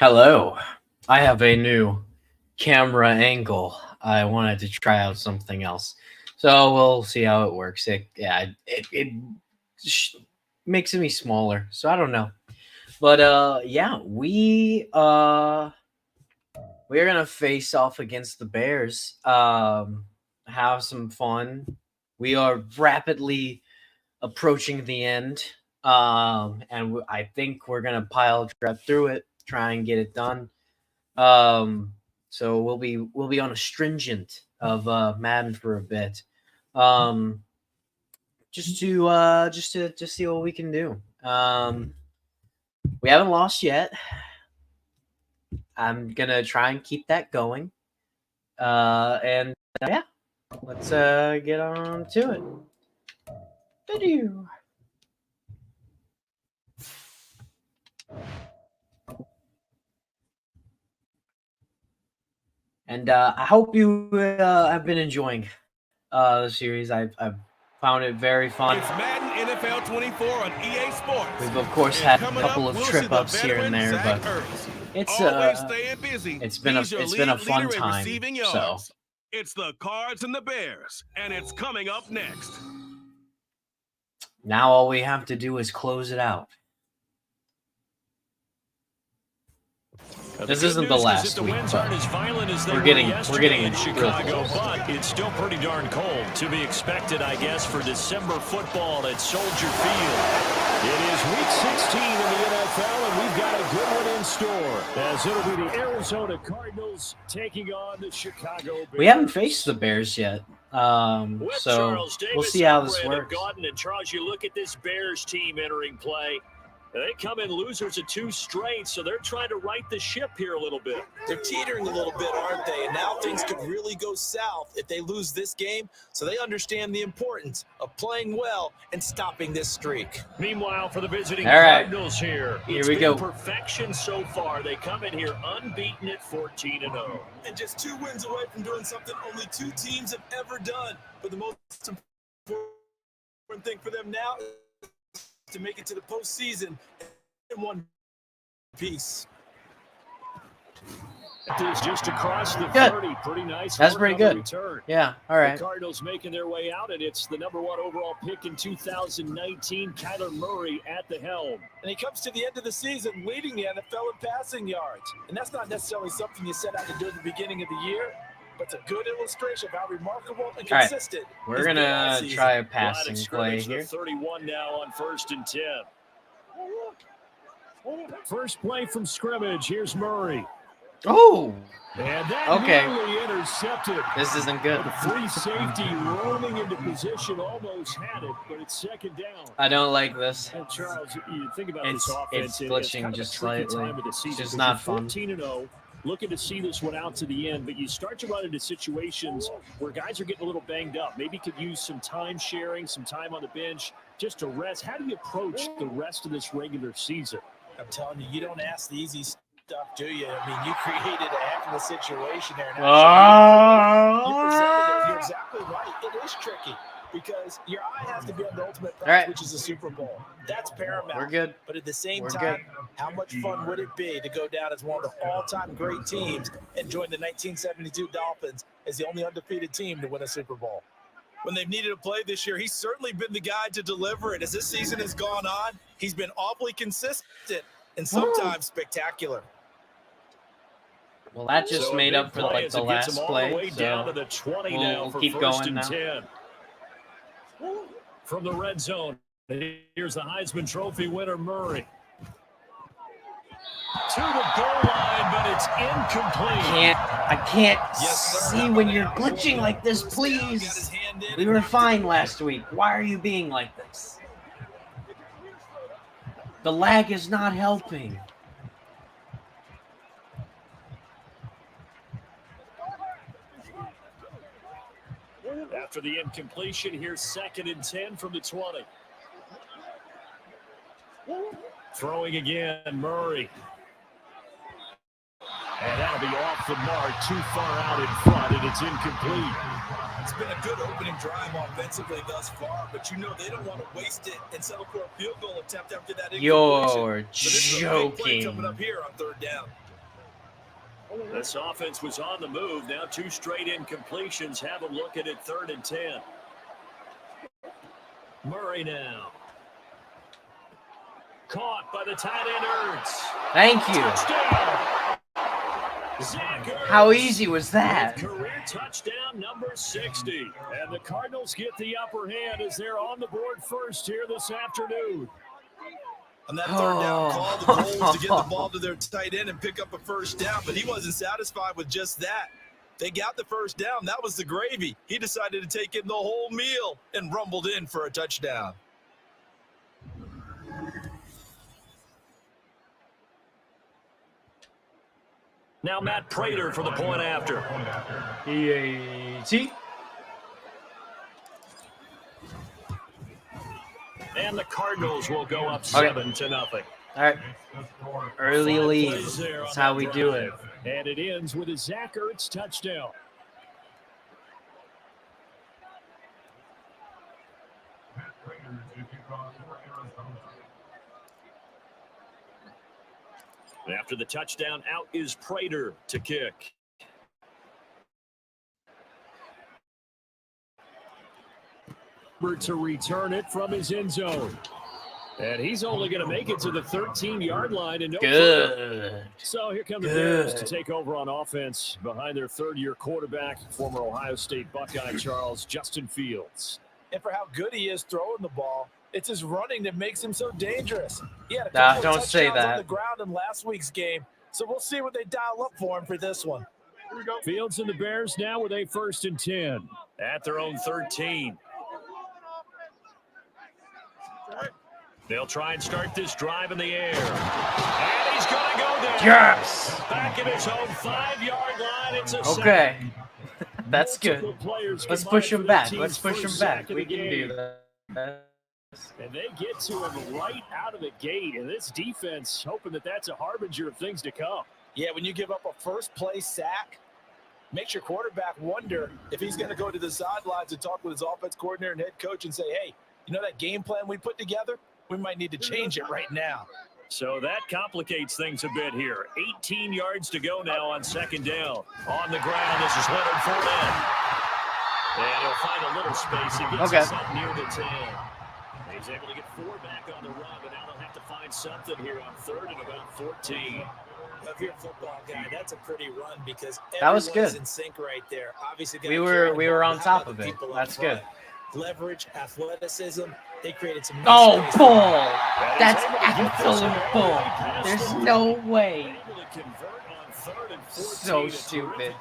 Hello. I have a new camera angle. I wanted to try out something else. So we'll see how it works. It makes me smaller. So I don't know. But yeah, we're going to face off against the Bears. Have some fun. We are rapidly approaching the end. I think we're going to pile drive through it, try and get it done. So we'll be on a stringent of Madden for a bit, um, just to see what we can do. We haven't lost yet. I'm gonna try and keep that going. And yeah, let's get on to it. Video. And I hope you have been enjoying the series. I've found it very fun. It's Madden NFL 24 on EA Sports. We've of course had a couple of trip ups here and there, but it's been a fun time. So it's the Cards and the Bears, and it's coming up next. Now all we have to do is close it out. This isn't the last week, but we're getting in Chicago, but it's still pretty darn cold. To be expected, I guess, for December football at Soldier Field. It is Week 16 in the NFL, and we've got a good one in store, as it'll be the Arizona Cardinals taking on the Chicago Bears. We haven't faced the Bears yet, so we'll see how this works. And Charles, you look at this Bears team entering play. They come in losers of 2 straight, so they're trying to right the ship here a little bit. They're teetering a little bit, aren't they? And now things could really go south if they lose this game. So they understand the importance of playing well and stopping this streak. Meanwhile, for the visiting Cardinals here we go. Perfection so far. They come in here unbeaten at 14-0. And just 2 wins away from doing something only 2 teams have ever done. But the most important thing for them now is to make it to the postseason in one piece. It is just across the 30. Pretty nice. That's pretty good. Return. Yeah, all right. The Cardinals making their way out, and it's the number 1 overall pick in 2019, Kyler Murray at the helm. And he comes to the end of the season leading the NFL in passing yards. And that's not necessarily something you set out to do at the beginning of the year, but it's a good illustration of how remarkable and consistent. We're going to try a passing play here. 31 now on 1st and 10. First play from scrimmage. Here's Murray. Oh, and that okay. Intercepted. This isn't good. The free safety roaming into position, almost had it, but it's 2nd down. I don't like this. And Charles, you think about this offense. It's glitching just slightly. It's just not fun. 14-0. Looking to see this one out to the end, but you start to run into situations where guys are getting a little banged up. Maybe could use some time sharing, some time on the bench, just to rest. How do you approach the rest of this regular season? I'm telling you, you don't ask the easy stuff, do you? I mean, you created a heck of a situation there. You presented it. You're exactly right. It is tricky because your eye has to be on the ultimate prize, which is the Super Bowl. That's paramount. We're good. But at the same time, how much fun would it be to go down as one of the all-time great teams and join the 1972 Dolphins as the only undefeated team to win a Super Bowl? When they've needed a play this year, he's certainly been the guy to deliver it. As this season has gone on, he's been awfully consistent and sometimes spectacular. Well, that just made up for like the last play. Down to the 20 we'll keep going now. 10. From the red zone, here's the Heisman Trophy winner, Murray. To the goal line, but it's incomplete. I can't see when you're glitching like this, please. We were fine last week. Why are you being like this? The lag is not helping. After the incompletion, here's 2nd and 10 from the 20. Throwing again, Murray. And that'll be off the mark, too far out in front, and it's incomplete. It's been a good opening drive offensively thus far, but you know they don't want to waste it and settle for a field goal attempt after that incompletion. You're joking. Coming up here on 3rd down. This offense was on the move. Now 2 straight incompletions. Have them looking at 3rd and 10. Murray now. Caught by the tight end Ertz. Thank you. Touchdown. Zach Ertz. How easy was that? Career touchdown number 60. And the Cardinals get the upper hand as they're on the board first here this afternoon. On that 3rd down call, the goal was to get the ball to their tight end and pick up a first down, but he wasn't satisfied with just that. They got the first down. That was the gravy. He decided to take in the whole meal and rumbled in for a touchdown. Now Matt Prater for the point after. EAT. And the Cardinals will go up 7-0. All right. Early lead. That's how we do it. And it ends with a Zach Ertz touchdown. After the touchdown, out is Prater to kick. To return it from his end zone. And he's only going to make it to the 13-yard line. And no Good. So here come the Bears to take over on offense behind their 3rd-year quarterback, former Ohio State Buckeye Charles Justin Fields. And for how good he is throwing the ball, it's his running that makes him so dangerous. He had a couple of don't say touchdowns that. on the ground in last week's game, so we'll see what they dial up for him for this one. Here we go. Fields and the Bears now with a 1st and 10 at their own 13. They'll try and start this drive in the air. And he's going to go there. Yes. Back at his own 5-yard line. It's a Okay. sack. That's good. Let's push him back. Let's push him back. We can do that. And they get to him right out of the gate. And this defense hoping that that's a harbinger of things to come. Yeah, when you give up a first-place sack, makes your quarterback wonder if he's going to go to the sidelines and talk with his offense coordinator and head coach and say, hey, you know that game plan we put together? We might need to change it right now. So that complicates things a bit here. 18 yards to go now on 2nd down. On the ground, this is Leonard Fournette. And he'll find a little space. He gets us up near the 10. He's able to get 4 back on the run, but now they'll have to find something here on 3rd and about 14. If you're a football guy, that's a pretty run because that was good. In sync right there. Obviously, we were on top of it. That's good. Leverage, athleticism. They created some. Bull! That's absolute bull. There's no way. So stupid.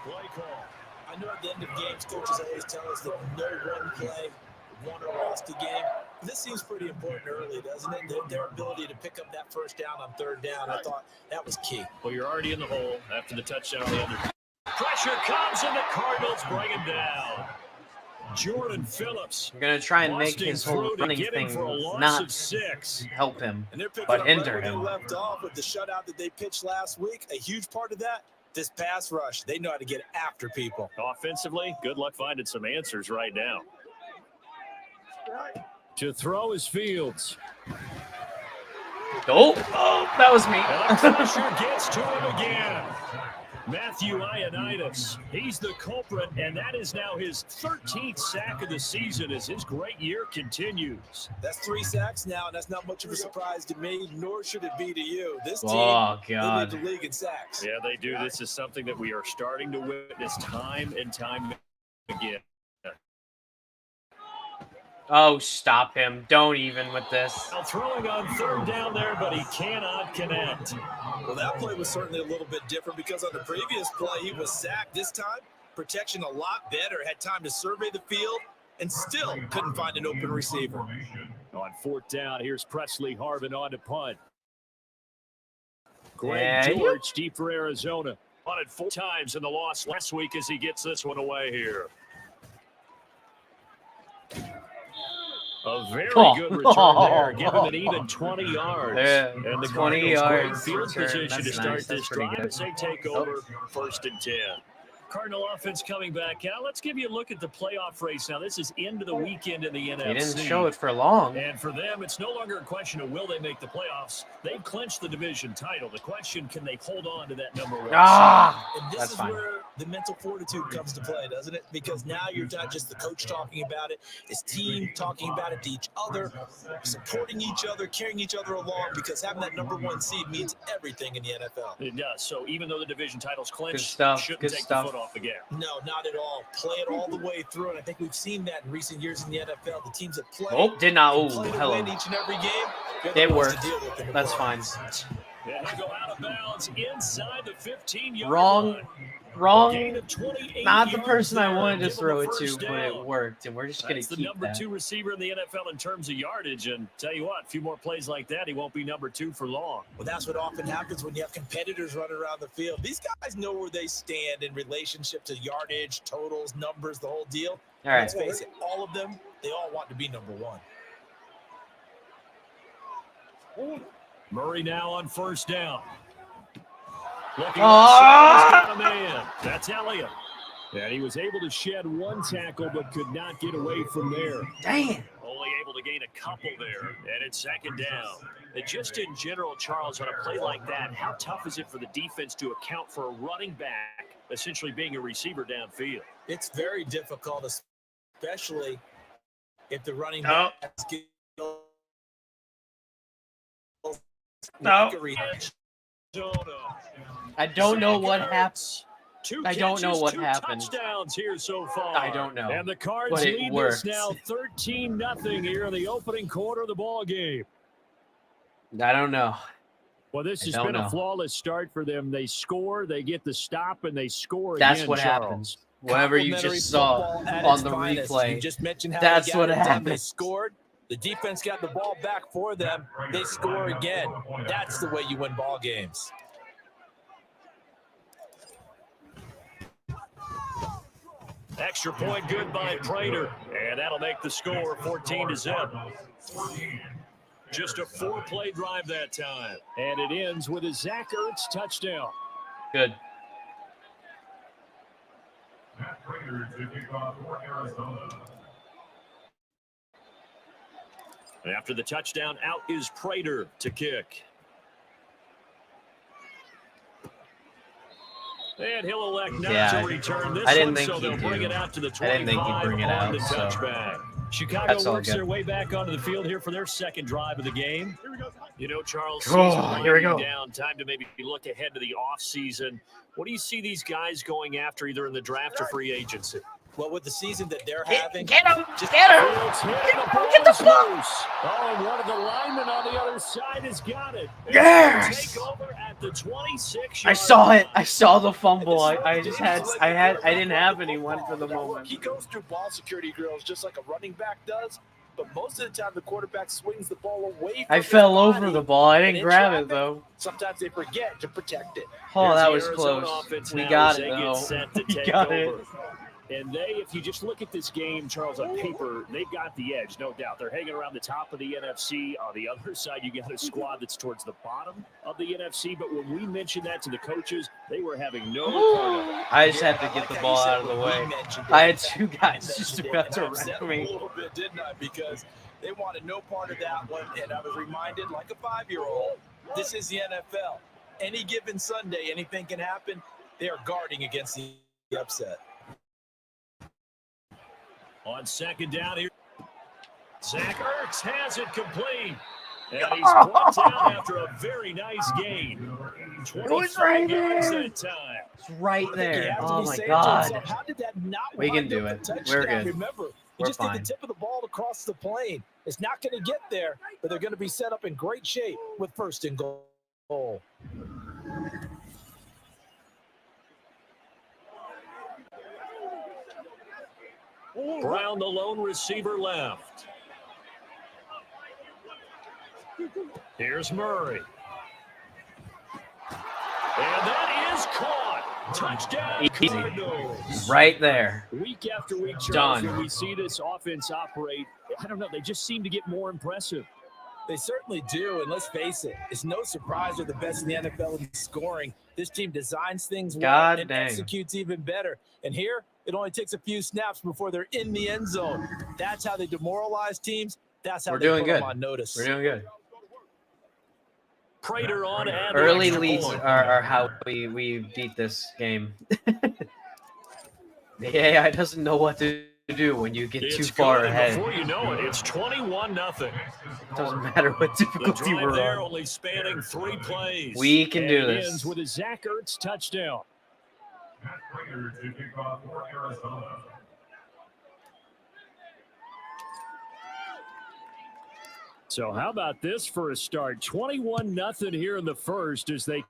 I know at the end of games, coaches always tell us that no one play won or lost a game. This seems pretty important early, doesn't it? Their ability to pick up that first down on 3rd down, I thought that was key. Well, you're already in the hole after the touchdown on the other. Pressure comes and the Cardinals bring him down. Jordan Phillips. I'm going to try and make his whole running thing not help him, but hinder him. Left off with the shutout that they pitched last week. A huge part of that, this pass rush. They know how to get after people. Offensively, good luck finding some answers right now. To throw is Fields. Oh, that was me. And the pressure gets to him again. Matthew Ioannidis, he's the culprit, and that is now his 13th sack of the season as his great year continues. That's 3 sacks now, and that's not much of a surprise to me, nor should it be to you. This team, they lead the league in sacks. Yeah, they do. This is something that we are starting to witness time and time again. Oh, stop him. Don't even with this. Now throwing on 3rd down there, but he cannot connect. Well, that play was certainly a little bit different because on the previous play, he was sacked. This time, protection a lot better. Had time to survey the field and still couldn't find an open receiver. On 4th down, here's Presley Harvin on to punt. Greg George deep for Arizona. Punted 4 times in the loss last week as he gets this one away here. A very good return there. Give him an even 20 yards. And the 20 yards field return. position to start this drive good. as they take over 1st and 10. Cardinal offense coming back out. Let's give you a look at the playoff race now. This is into the weekend in the NFC. They didn't show it for long. And for them, it's no longer a question of will they make the playoffs. They've clinched the division title. The question, can they hold on to that number 1 Ah, and this is where the mental fortitude comes to play, doesn't it? Because now you're not just the coach talking about it, it's team talking about it to each other, supporting each other, carrying each other along, because having that number 1 seed means everything in the NFL. It does. So even though the division title's clinched, shouldn't Good take stuff. the foot off the gas. No, not at all. Play it all the way through, and I think we've seen that in recent years in the NFL. The teams that play, did not. Oh, play to hello. win each and every game. It worked. That's fine. And they go out of bounds inside the 15-yard Wrong. line. Wrong. Not the person I wanted to throw it to, but it worked, and we're just going to keep the number that. 2 receiver in the NFL in terms of yardage, and tell you what, a few more plays like that, he won't be number 2 for long. Well, that's what often happens when you have competitors running around the field. These guys know where they stand in relationship to yardage, totals, numbers, the whole deal. All right. Let's face it, all of them, they all want to be number 1. Murray now on first down. Looking outside, he's got a man. That's Elliott. And he was able to shed 1 tackle, but could not get away from there. Dang. Only able to gain a couple there, and it's second down. And just in general, Charles, on a play like that, how tough is it for the defense to account for a running back essentially being a receiver downfield? It's very difficult, especially if the running back I don't know what happened. I don't know what 2 happened. touchdowns here so far. I don't know. And the Cards But it lead worked. this now 13-0 here in the opening quarter of the ball game. I don't know. Well, this has been a flawless start for them. They score, they get the stop, and they score That's again, what Charles. happens. Whatever you just saw at on its the finest. replay. You just mentioned how That's they got what it done. They happened. scored. The defense got the ball back for them. They score again. That's the way you win ball games. Extra point good by Prater, and that'll make the score 14-0. Just a 4-play drive that time, and it ends with a Zach Ertz touchdown. Good. After the touchdown, out is Prater to kick. And he'll elect not to return this I didn't one, think so they'll he'd bring do. it out to the 25 I didn't think he'd bring it on out, the so touchback. Chicago that's all works good. their way back onto the field here for their second drive of the game. You know, Charles, Here we go. down, time to maybe look ahead to the offseason. What do you see these guys going after either in the draft or free agency? Well, with the season that they're having, Get him! Get the ball! Oh, and one of the linemen on the other side has got it. Yes! Take over at the 26. I saw it. I saw the fumble. I didn't have anyone for the moment. He goes through ball security drills just like a running back does, but most of the time the quarterback swings the ball away from I his fell body, over the ball. I and didn't in grab traffic, it though. Sometimes they forget to protect it. Oh, that Here's was the Arizona close. offense We now got as it they get though. set to We take got over. it. And if you just look at this game, Charles, on paper, they've got the edge, no doubt. They're hanging around the top of the NFC. On the other side, you got a squad that's towards the bottom of the NFC. But when we mentioned that to the coaches, they were having no part of it. I just had to get the ball out of the way. I had 2 guys just about to wreck A me. little bit, didn't I? Because they wanted no part of that one, and I was reminded, like a 5-year-old, this is the NFL. Any given Sunday, anything can happen. They are guarding against the upset. On second down here, Zach Ertz has it complete. And he's brought down after a very nice gain. 25 yards that time. It's right there. You have to Oh be my saying to God. yourself, how did that not We can wind do up it. a touchdown? We're good. Remember, you We're just fine. did the tip of the ball across the plane. It's not going to get there, but they're going to be set up in great shape with first and goal. Brown, the lone receiver, left. Here's Murray. And that is caught. Touchdown, Easy. Cardinals. Right there. Week after week, Charles, Done. when we see this offense operate, I don't know, they just seem to get more impressive. They certainly do, and let's face it, it's no surprise they're the best in the NFL in scoring. This team designs things well God and dang. executes even better. And here, it only takes a few snaps before they're in the end zone. That's how they demoralize teams. That's how We're they doing put good. them on notice. We're doing good. Prater on to add the Early extra leads point. are how we beat this game. The AI doesn't know what to do when you get It's too far good, and ahead. before you know it, it's 21-0. Doesn't matter what The difficulty drive we're there on. only spanning 3 plays. We can And do it this. ends with a Zach Ertz touchdown. So how about this for a start? 21-0 here in the first as they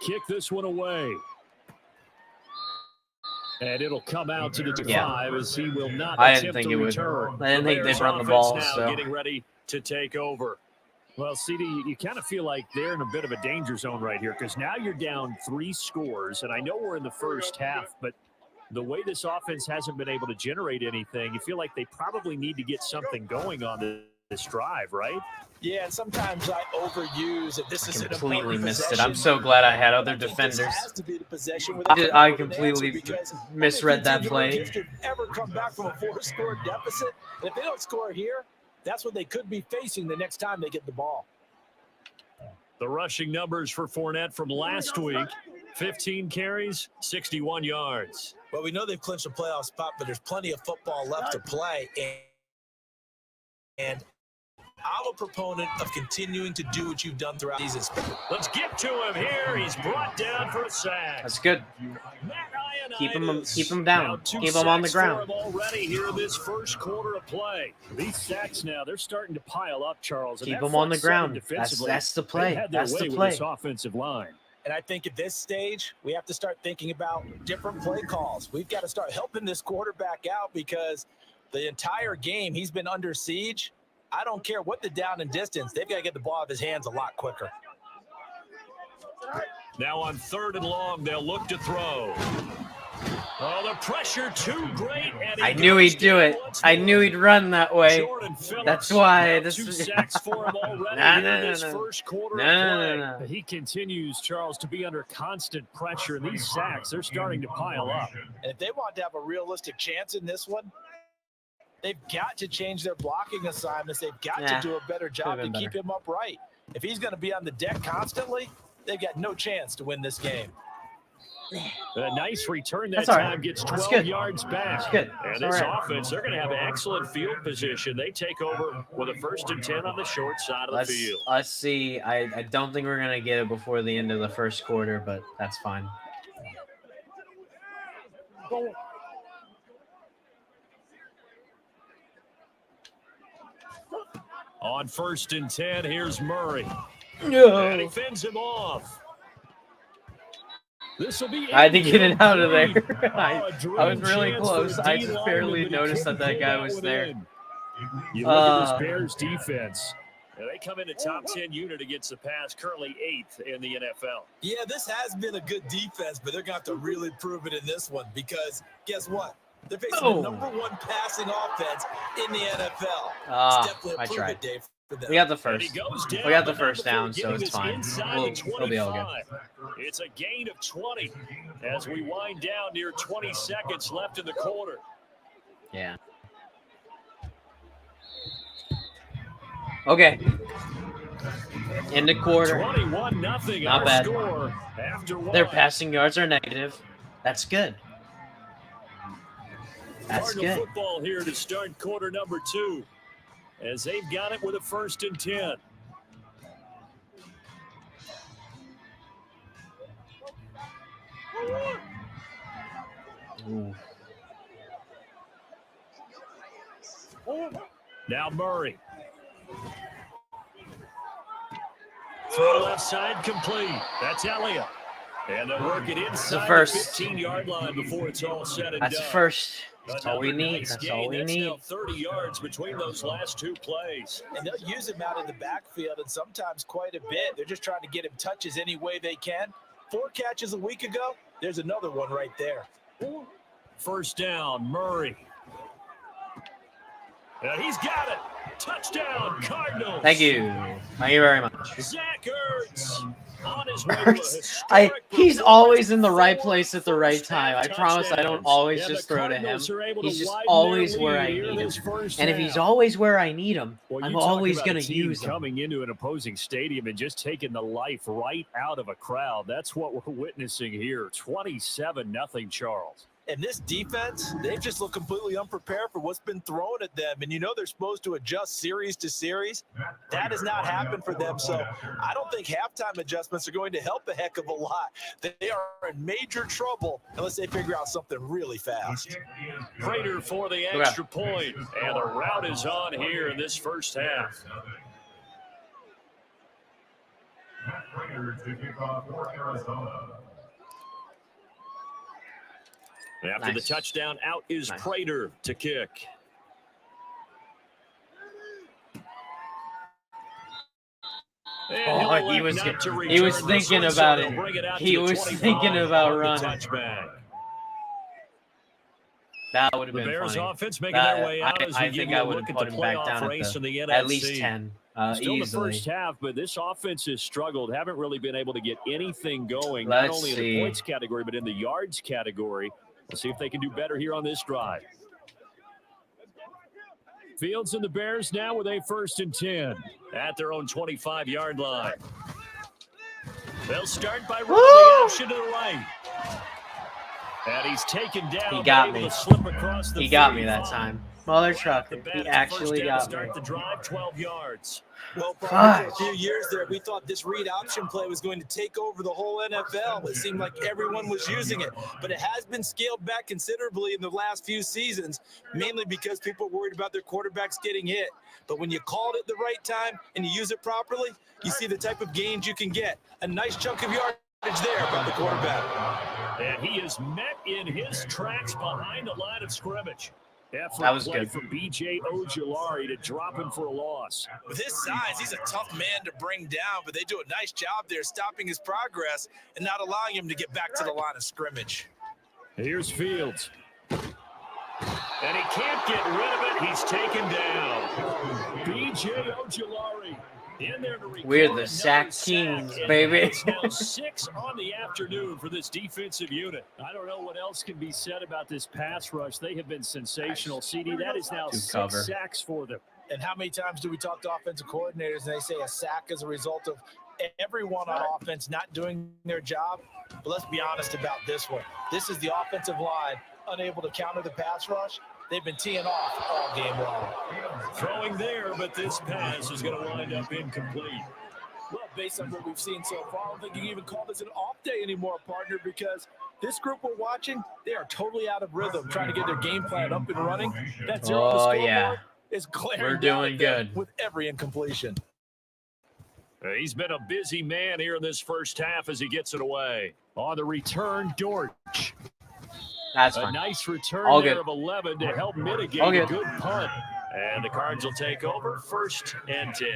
kick this one away. And it'll come out to the 5 as he will not I didn't attempt think to it would. return. I didn't think Bears they'd run the offense ball, now so. getting ready to take over. Well, CD, you kind of feel like they're in a bit of a danger zone right here because now you're down 3 scores, and I know we're in the first half, but the way this offense hasn't been able to generate anything, you feel like they probably need to get something going on this drive, right? Yeah, and sometimes I overuse it. This is Completely missed it. I'm so glad I had other defenders. I I completely misread that play. Ever come back from a 4-score deficit? And if they don't score here, that's what they could be facing the next time they get the ball. The rushing numbers for Fournette from last week, 15 carries, 61 yards. Well, we know they've clinched a playoff spot, but there's plenty of football left to play. And I'm a proponent of continuing to do what you've done throughout these seasons. Let's get to him here. He's brought down for a sack. That's good. Keep him down. Keep him on the ground. Already here in this first quarter of play. These sacks now, they're starting to pile up, Charles. Keep him on the ground. That's the play. That's the play. This offensive line. And I think at this stage, we have to start thinking about different play calls. We've got to start helping this quarterback out because the entire game he's been under siege. I don't care what the down and distance. They've got to get the ball out of his hands a lot quicker. Now on 3rd and long, they'll look to throw. Oh, the pressure too great. And I knew he'd do it. I knew he'd run that way. That's why this is 2 sacks for him already first quarter of play. He continues, Charles, to be under constant pressure. And these sacks, they're starting to pile up. And if they want to have a realistic chance in this one, they've got to change their blocking assignments. They've got to do a better job to keep him upright. If he's going to be on the deck constantly, they've got no chance to win this game. A nice return that time gets 12 yards back. That's good. And this offense, they're going to have excellent field position. They take over with a 1st and 10 on the short side of the field. Let's see. I don't think we're going to get it before the end of the first quarter, but that's fine. On 1st and 10, here's Murray. No. And he fends him off. This will be. I had to get it out of there. I was really close. I just barely noticed that guy was there. You look at this Bears defense. They come in a top 10 unit against the pass, currently 8th in the NFL. Yeah, this has been a good defense, but they're going to have to really prove it in this one because guess what? They're facing the #1 passing offense in the NFL. It's definitely a prove it day for them. We got the first. We got the first down, so it's fine. We'll be all good. It's a gain of 20 as we wind down near 20 seconds left in the quarter. Yeah. Okay. In the quarter. 21-0. Not bad. Score after Their passing yards are negative. That's good. That's Cardinal good. football here to start quarter number 2 as they've got it with a 1st and 10. Ooh. Now Murray. Throw left side complete. That's Elliott. And they'll work it inside the 15-yard line before it's all said and done. That's first. That's all we need. That's all we need. Now 30 yards between those last 2 plays. And they'll use him out in the backfield and sometimes quite a bit. They're just trying to get him touches any way they can. 4 catches a week ago. There's another one right there. 1st down, Murray. And he's got it. Touchdown, Cardinals. Thank you. Thank you very much. Zach Ertz. On his way to a He's historic always in the performance, right place at the right first time. I half promise I don't touchdowns. always And just the throw to him. Cardinals are able to He's just widen always their where I lead here need him. this first And if half. he's always where I need him, Well, I'm you talk always about going a to team use him. coming into an opposing stadium and just taking the life right out of a crowd. That's what we're witnessing here. 27-0, Charles. And this defense, they've just looked completely unprepared for what's been thrown at them. And you know they're supposed to adjust series to series. That has not happened for them. So I don't think halftime adjustments are going to help a heck of a lot. They are in major trouble unless they figure out something really fast. Prater for the extra point. And the route is on here in this first half. Prater to kick off for Arizona. After the touchdown, out is Prater to kick. Oh, he was thinking about it. He was thinking about running. That would have been Bears funny. offense making their way out as we I think give I you a would look have at put the him back playoff down race in the NFC. at least 10. Still Easily. the first half, but this offense has struggled. Haven't really been able to get anything going, Let's not only in see. the points category, but in the yards category. We'll see if they can do better here on this drive. Fields and the Bears now with a 1st and 10 at their own 25-yard line. They'll start by running the option to the right. And he's taken down. He got me. To slip across the He got me 35. that time. Mother trucker. The He Bears actually first down to got me. start the drive, 12 yards. Well, probably for a few years there, we thought this read option play was going to take over the whole NFL. It seemed like everyone was using it, but it has been scaled back considerably in the last few seasons, mainly because people are worried about their quarterbacks getting hit. But when you call it the right time and you use it properly, you see the type of gains you can get. A nice chunk of yardage there by the quarterback. And he is met in his tracks behind the line of scrimmage. That was good. For B.J. Ojulari to drop him for a loss. With his size, he's a tough man to bring down, but they do a nice job there stopping his progress and not allowing him to get back to the line of scrimmage. Here's Fields. And he can't get rid of it. He's taken down. B.J. Ojulari in there to recover. We're the sack kings, baby. It's now 6 on the afternoon for this defensive unit. I don't know what else can be said about this pass rush. They have been sensational. CD, that is now 6 sacks for them. And how many times do we talk to offensive coordinators and they say a sack is a result of everyone on offense not doing their job? But let's be honest about this one. This is the offensive line unable to counter the pass rush. They've been teeing off all game long. Throwing there, but this pass is going to wind up incomplete. Well, based on what we've seen so far, I don't think you can even call this an off day anymore, partner, because this group we're watching, they are totally out of rhythm, trying to get their game plan up and running. That zero on the scoreboard is glaring. We're doing good with every incompletion. He's been a busy man here in this first half as he gets it away. On the return, Dortch. That's a fine. nice return All there good. of 11 to help mitigate All a good. good punt. And the Cards will take over 1st and 10.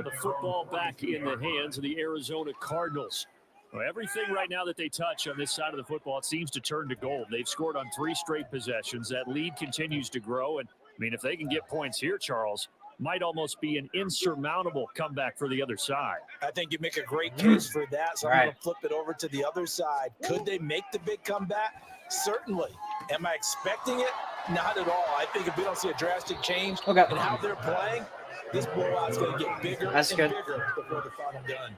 The football back in the hands of the Arizona Cardinals. Well, everything right now that they touch on this side of the football, it seems to turn to gold. They've scored on 3 straight possessions. That lead continues to grow. And, I mean, if they can get points here, Charles, might almost be an insurmountable comeback for the other side. I think you make a great case for that. So I'm going to flip it over to the other side. Could they make the big comeback? Certainly. Am I expecting it? Not at all. I think if we don't see a drastic change in how they're playing, this blowout's going to get bigger bigger before the final done.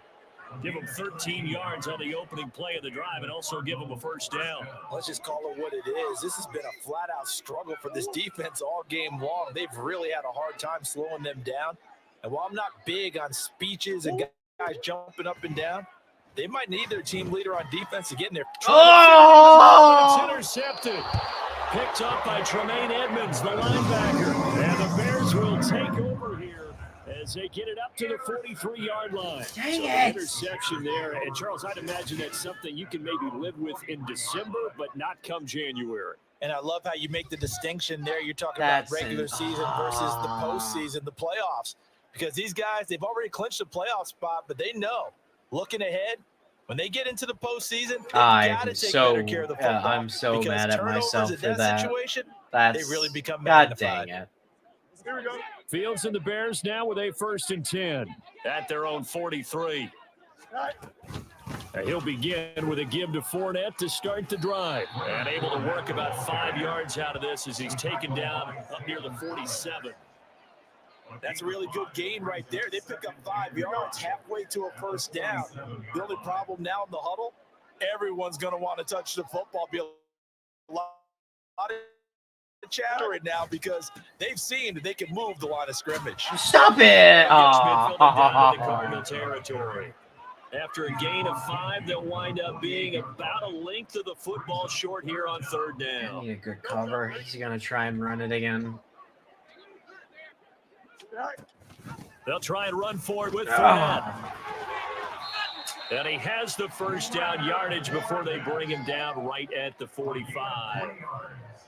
Give them 13 yards on the opening play of the drive and also give them a first down. Let's just call it what it is. This has been a flat-out struggle for this defense all game long. They've really had a hard time slowing them down. And while I'm not big on speeches and guys jumping up and down, they might need their team leader on defense to get in there. It's intercepted. Picked up by Tremaine Edmonds, the linebacker. And the Bears will take over here as they get it up to the 43-yard line. Interception there. And, Charles, I'd imagine that's something you can maybe live with in December, but not come January. And I love how you make the distinction there. You're talking about regular season versus the postseason, the playoffs. Because these guys, they've already clinched a playoff spot, but they know, looking ahead, when they get into the postseason, they've got to take better care of the football. I'm so mad at myself for that. Situation, they really become God magnified. dang it. Here we go. Fields and the Bears now with a 1st and 10 at their own 43. He'll begin with a give to Fournette to start the drive. And able to work about 5 yards out of this as he's taken down up near the 47. That's a really good gain right there. They pick up 5 yards halfway to a first down. The only problem now in the huddle, everyone's going to want to touch the football. Be a lot of chattering now because they've seen that they can move the line of scrimmage. Stop it! Midfielder down to the Cardinal territory. After a gain of 5, they'll wind up being about a length of the football short here on third down. Need a good cover. He's gonna try and run it again. They'll try and run forward with Fournette. And he has the first down yardage before they bring him down right at the 45.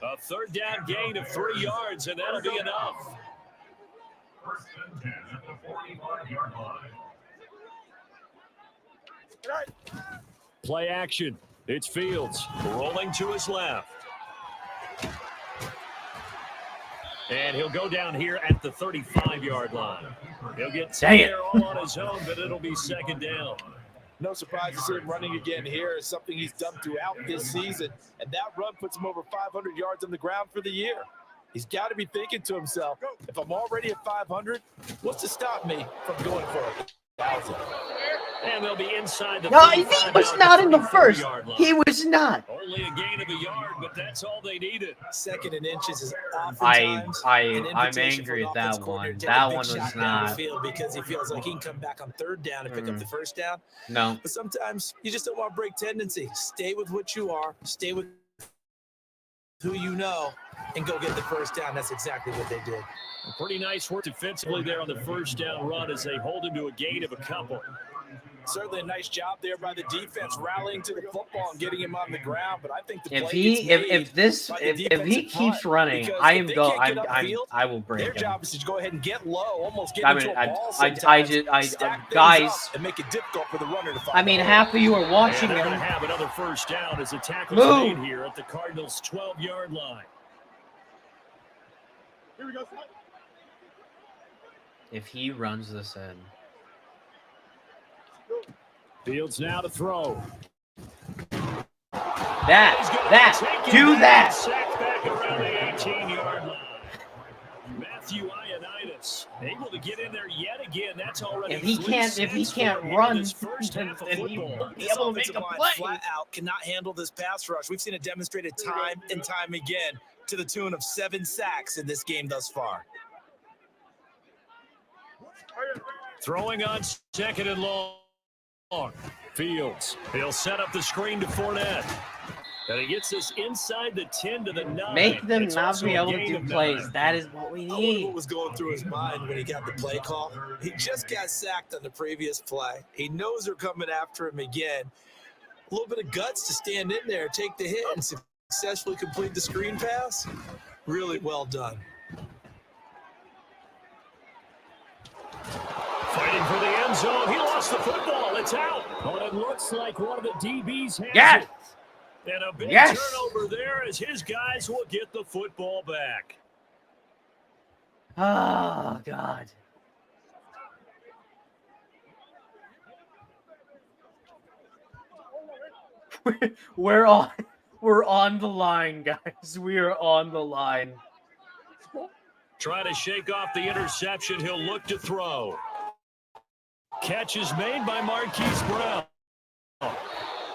A third down gain of 3 yards, and that'll be enough. First and 10 at the 45-yard line. Play action. It's Fields rolling to his left. And he'll go down here at the 35-yard line. He'll get there all on his own, but it'll be second down. No surprise to see him running again here. Is something he's done throughout this season. And that run puts him over 500 yards on the ground for the year. He's got to be thinking to himself, if I'm already at 500, what's to stop me from going for it? 1,000. And they'll be inside the. No, he was not in the first. He was not. Only a gain of a yard, but that's all they needed. Second and inches is oftentimes I'm angry at that one. That one was not. Because he feels like he can come back on third down and pick up the first down. No. But sometimes you just don't want to break tendency. Stay with what you are. Stay with who you know, and go get the first down. That's exactly what they did. Pretty nice work defensively there on the first down run as they hold him to a gain of a couple. Certainly a nice job there by the defense rallying to the football and getting him on the ground. But I think the if he keeps running, I will break their him. job is to go ahead and get low, almost get into a ball guys, and make it difficult for the runner to follow. I mean, half of you are watching him. him. Have another first down as a tackle made here at the Cardinals' 12-yard line. Here we go. If he runs this in. Fields now to throw. Do that. Sacked back around the 18-yard line. Matthew Ioannidis able to get in there yet again. That's already. If he can't run, then he won't be able to make a play. Flat out cannot handle this pass rush. We've seen it demonstrated time and time again to the tune of 7 sacks in this game thus far. Throwing on second and long. Fields. He'll set up the screen to Fournette. And he gets us inside the 10 to the 9. Make them not be able to do plays. That is what we I wonder need. what was going through his mind when he got the play call. He just got sacked on the previous play. He knows they're coming after him again. A little bit of guts to stand in there, take the hit, and successfully complete the screen pass. Really well done. Fighting for the end zone. He lost the football. It's out. But it looks like one of the DBs has Yes. it. And a big Yes. turnover there as his guys will get the football back. Oh, God. We're on the line, guys. We are on the line. Trying to shake off the interception. He'll look to throw. Catch is made by Marquise Brown.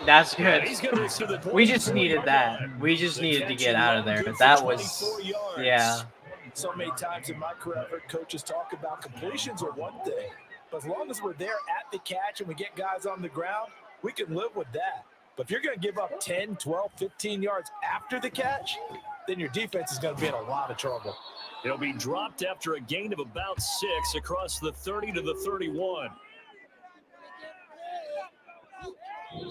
That's good. The we just needed that. We just needed to get out of there. That was, yeah. So many times in my career, I've heard coaches talk about completions are one thing. But as long as we're there at the catch and we get guys on the ground, we can live with that. But if you're going to give up 10, 12, 15 yards after the catch, then your defense is going to be in a lot of trouble. He'll be dropped after a gain of about 6 across the 30 to the 31.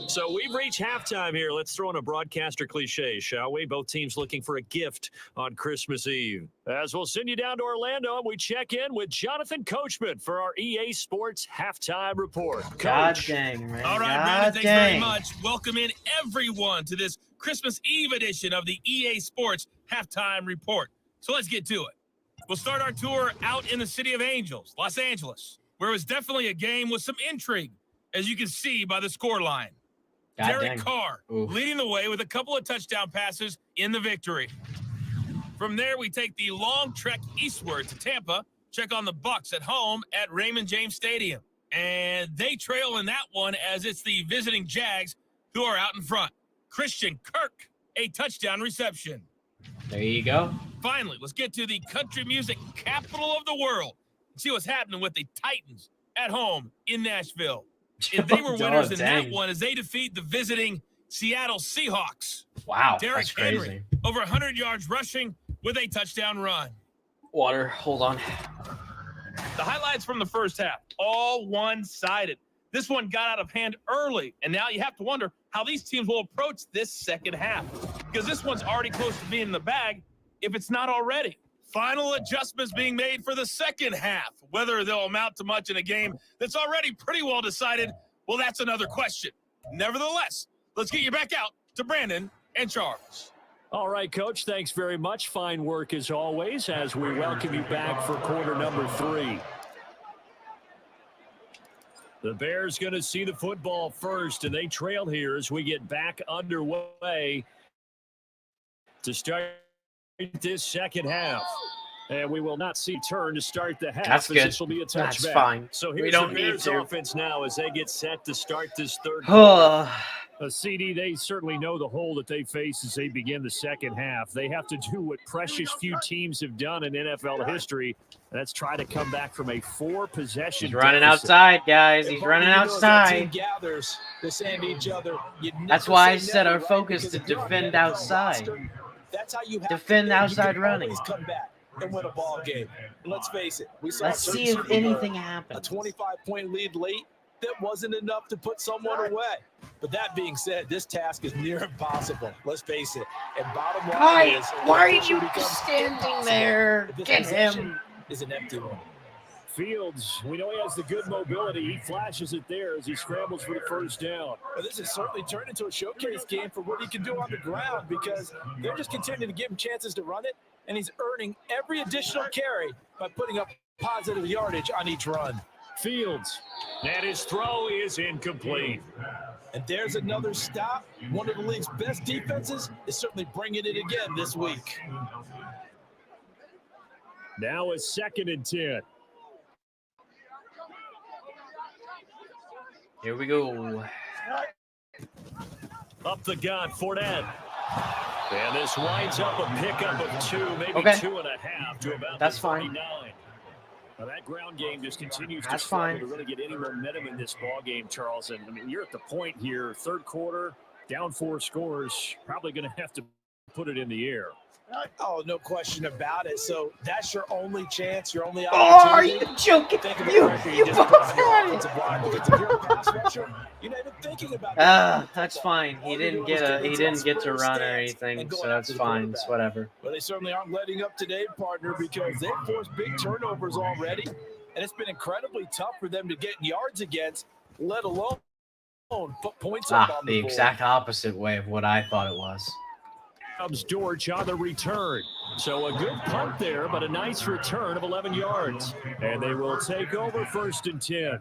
So we've reached halftime here. Let's throw in a broadcaster cliche, shall we? Both teams looking for a gift on Christmas Eve. As we'll send you down to Orlando, and we check in with Jonathan Coachman for our EA Sports Halftime Report. Coach. God dang, man. All right, Brandon, thanks very much. Welcome in everyone to this Christmas Eve edition of the EA Sports Halftime Report. So let's get to it. We'll start our tour out in the City of Angels, Los Angeles, where it was definitely a game with some intrigue. as you can see by the score line. God Derek dang. Carr Oof. leading the way with a couple of touchdown passes in the victory. From there, we take the long trek eastward to Tampa, check on the Bucs at home at Raymond James Stadium. And they trail in that one as it's the visiting Jags who are out in front. Christian Kirk, a touchdown reception. There you go. Finally, let's get to the country music capital of the world and see what's happening with the Titans at home in Nashville. And they were winners in that one as they defeat the visiting Seattle Seahawks. Wow, Derrick that's crazy. Henry, over 100 yards rushing with a touchdown run. Water, hold on. The highlights from the first half, all one-sided. This one got out of hand early, and now you have to wonder how these teams will approach this second half, because this one's already close to being in the bag, if it's not already. Final adjustments being made for the second half. Whether they'll amount to much in a game that's already pretty well decided, well, that's another question. Nevertheless, let's get you back out to Brandon and Charles. All right, Coach, thanks very much. Fine work as always as we welcome you back for quarter number 3. The Bears going to see the football first, and they trail here as we get back underway to start this second half. And we will not see turn to start the half. That's good. This will be a touchback. That's fine. So We here's don't the need Bears to. offense now as they get set to start this third quarter. A CD, they certainly know the hole that they face as they begin the second half. They have to do what precious few teams have done in NFL history. That's try to come back from a 4-possession He's running deficit. outside, guys. He's running outside. Gathers to send each other. That's why I set our focus to defend outside. That's how you have Defend to outside running. always come back and win a ball game. And let's face it, we saw Let's see if anything happens. a 25-point lead late. That wasn't enough to put someone away. But that being said, this task is near impossible. Let's face it. And bottom line is, Why are you standing there? Get him. Is an empty one. Fields, we know he has the good mobility. He flashes it there as he scrambles for the first down. Well, this has certainly turned into a showcase game for what he can do on the ground because they're just continuing to give him chances to run it, and he's earning every additional carry by putting up positive yardage on each run. Fields, and his throw is incomplete. And there's another stop. One of the league's best defenses is certainly bringing it again this week. Now a 2nd and 10. Here we go. Up the gut, Fournette. And this winds up a pickup of 2, maybe Okay. 2.5 to about That's the fine. 39. Now that ground game just continues That's to struggle fine. to really get any momentum in this ball game, Charles. And I mean, you're at the point here, third quarter, down 4 scores, probably going to have to put it in the air. Oh, no question about it. So that's your only chance, your only Oh, are opportunity. you joking? Think of the You pressure you just both put on your had it. offensive line because if you're a pass rusher, you're not even thinking about that. That's fine. He didn't get to run or anything, so that's fine. It's whatever. Well, they certainly aren't letting up today, partner, because they've forced big turnovers already, and it's been incredibly tough for them to get yards against, let alone put points up on The the board. exact opposite way of what I thought it was. Comes George on the return. So a good punt there, but a nice return of 11 yards. And they will take over 1st and 10.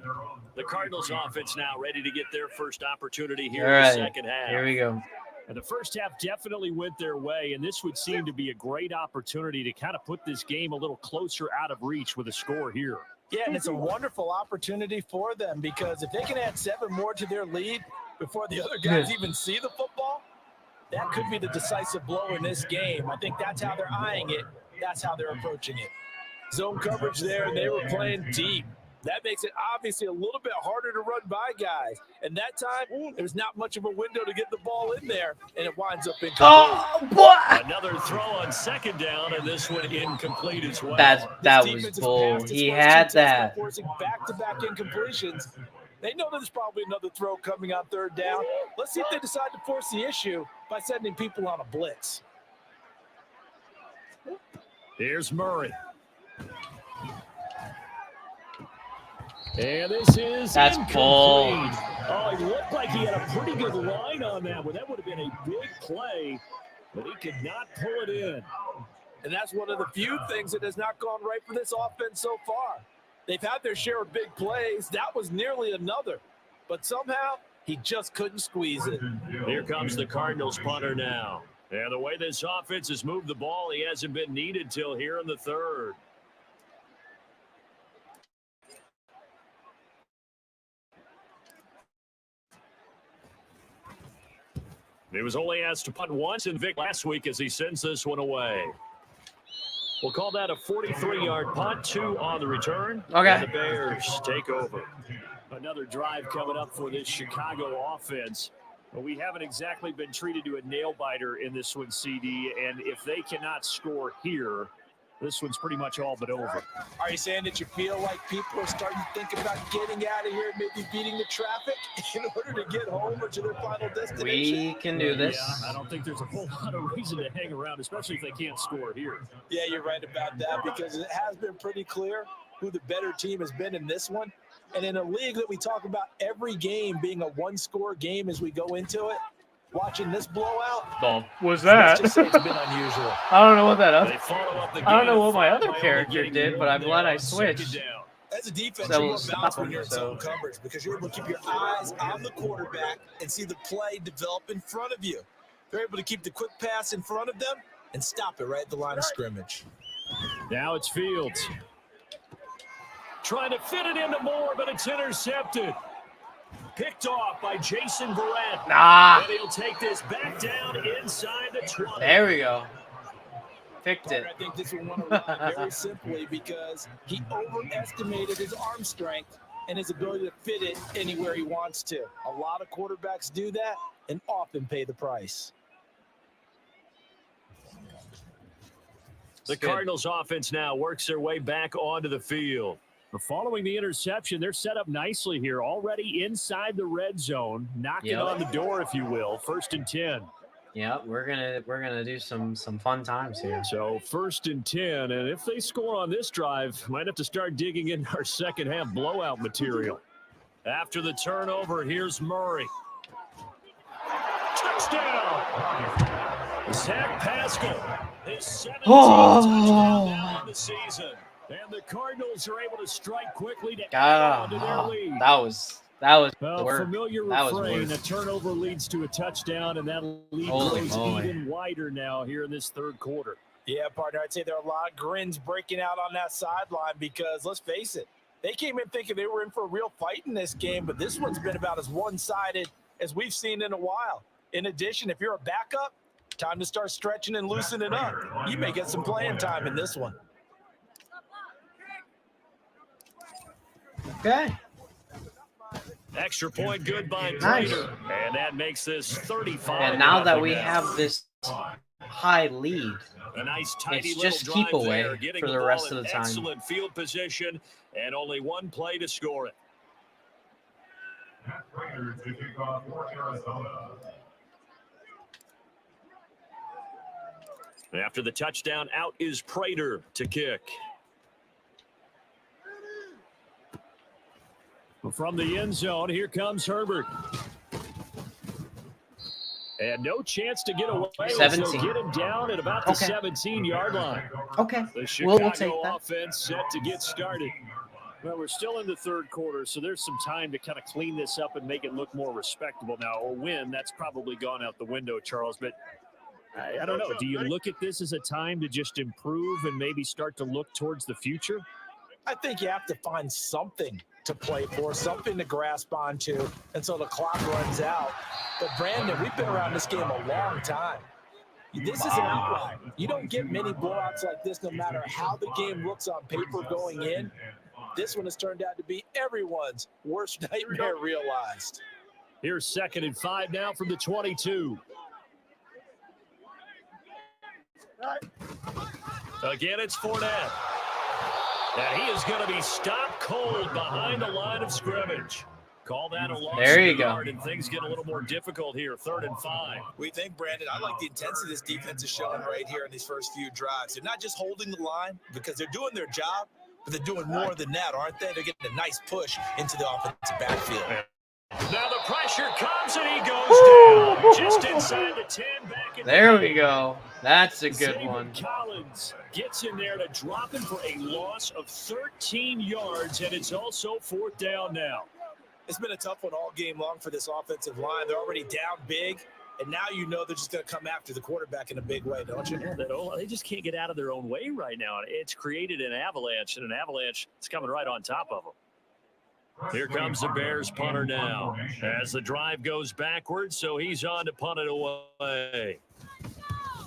The Cardinals offense now ready to get their first opportunity here All in right, the second half. here we go. And the first half definitely went their way, and this would seem to be a great opportunity to kind of put this game a little closer out of reach with a score here. Yeah, and it's a wonderful opportunity for them because if they can add 7 more to their lead before the other guys even see the football, that could be the decisive blow in this game. I think that's how they're eyeing it. That's how they're approaching it. Zone coverage there, and they were playing deep. That makes it obviously a little bit harder to run by guys. And that time, there's not much of a window to get the ball in there, and it winds up incomplete. Oh, what? Another throw on 2nd down, and this one incomplete as well. That This was defense has bull. passed its He first had 2 tests by that. forcing back-to-back incompletions. They know there's probably another throw coming on 3rd down. Let's see if they decide to force the issue by sending people on a blitz. Here's Murray. And this is That's incomplete. bull. Oh, it looked like he had a pretty good line on that one. That would have been a big play, but he could not pull it in. And that's one of the few things that has not gone right for this offense so far. They've had their share of big plays. That was nearly another. but somehow he just couldn't squeeze it. Here comes the Cardinals punter now. And the way this offense has moved the ball, he hasn't been needed till here in the third. He was only asked to punt once in Vic last week as he sends this one away. We'll call that a 43-yard punt, 2 on the return. Okay. And the Bears take over. Another drive coming up for this Chicago offense. But we haven't exactly been treated to a nail-biter in this one, CD. And if they cannot score here, this one's pretty much all but over. Are you saying that you feel like people are starting to think about getting out of here and maybe beating the traffic in order to get home or to their final destination? We can do this. Yeah, I don't think there's a whole lot of reason to hang around, especially if they can't score here. Yeah, you're right about that because it has been pretty clear who the better team has been in this one. And in a league that we talk about every game being a one-score game as we go into it, watching this blowout, Was that? let's just say it's been unusual. I don't know what that They follow up the I don't game know what my by other only character getting did, but I'm one glad there I on second switched. down. As a defense, So you're we'll more stop balanced when him, you're in so- zone coverage because you're able to keep your eyes on the quarterback and see the play develop in front of you. They're able to keep the quick pass in front of them and stop it right at the line of scrimmage. Now it's Fields. Trying to fit it into Moore, but it's intercepted. Picked off by Jason Verrett. Ah, And he'll take this back down inside the 20. there we go. Picked it. I think this one won a run very simply because he overestimated his arm strength and his ability to fit it anywhere he wants to. A lot of quarterbacks do that and often pay the price. The Cardinals offense now works their way back onto the field. But following the interception, they're set up nicely here, already inside the red zone, knocking on the door, if you will. 1st and 10. Yeah, we're gonna do some fun times here. So 1st and 10, and if they score on this drive, might have to start digging in our second half blowout material. After the turnover, here's Murray. Touchdown! Zach Pascal, his 17th touchdown now in the season. And the Cardinals are able to strike quickly to add on to their lead. That was Well, work. familiar That was refrain, work. a turnover leads to a touchdown, and that lead Holy grows moly. even wider now here in this third quarter. Yeah, partner, I'd say there are a lot of grins breaking out on that sideline because, let's face it, they came in thinking they were in for a real fight in this game, but this one's been about as one-sided as we've seen in a while. In addition, if you're a backup, time to start stretching and loosening up. You may get some playing time in this one. Okay. Extra point good by Nice. Prater, and that makes this 35. And now that we have this high lead, a nice tidy it's little just drive keep away there, getting for the ball rest in of the time. Excellent field position, and only one play to score it. Matt Prater to kick off for Arizona. After the touchdown, out is Prater to kick. From the end zone, here comes Herbert. And no chance to get away. 17. So get him down at about the Okay. 17-yard line. Okay. The We'll Chicago take that. offense set to get started. Well, we're still in the third quarter, so there's some time to kind of clean this up and make it look more respectable. Now, a win, that's probably gone out the window, Charles, but I don't know. Do you look at this as a time to just improve and maybe start to look towards the future? I think you have to find something to play for, something to grasp onto until the clock runs out. But Brandon, we've been around this game a long time. This is an outlier. You don't get many blowouts like this no matter how the game looks on paper going in. This one has turned out to be everyone's worst nightmare realized. Here's 2nd and 5 now from the 22. Again, it's Fournette. And he is going to be stopped cold behind the line of scrimmage. Call that a loss. There you of go. yard, and things get a little more difficult here. 3rd and 5. We think, Brandon, I like the intensity this defense is showing right here in these first few drives. They're not just holding the line because they're doing their job, but they're doing more than that, aren't they? They're getting a nice push into the offensive backfield. Now the pressure comes and he goes down just inside the 10. Back in There the we go. That's a good Zayvon one. Collins gets in there to drop him for a loss of 13 yards, and it's also 4th down now. It's been a tough one all game long for this offensive line. They're already down big, and now you know they're just going to come after the quarterback in a big way, don't you? Yeah, they just can't get out of their own way right now. It's created an avalanche, and an avalanche is coming right on top of them. Here comes the Bears punter now as the drive goes backwards, so he's on to punt it away.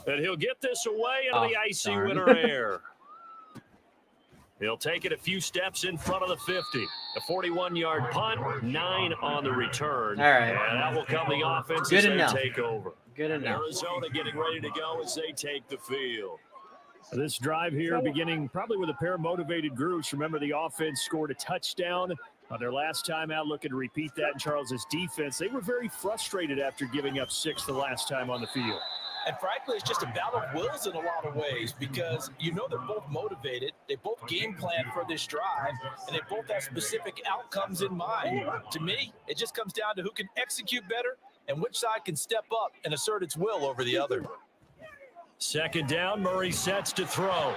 And he'll get this away into the icy winter air. He'll take it a few steps in front of the 50. A 41-yard punt, 9 on the return. All right. And that will come the offense Good as enough. they take over. Good enough. Arizona getting ready to go as they take the field. This drive here beginning probably with a pair of motivated groups. Remember, the offense scored a touchdown on their last time out, looking to repeat that in Charles's defense. They were very frustrated after giving up 6 the last time on the field. And frankly, it's just a battle of wills in a lot of ways because you know they're both motivated. They both game plan for this drive, and they both have specific outcomes in mind. To me, it just comes down to who can execute better and which side can step up and assert its will over the other. Second down, Murray sets to throw.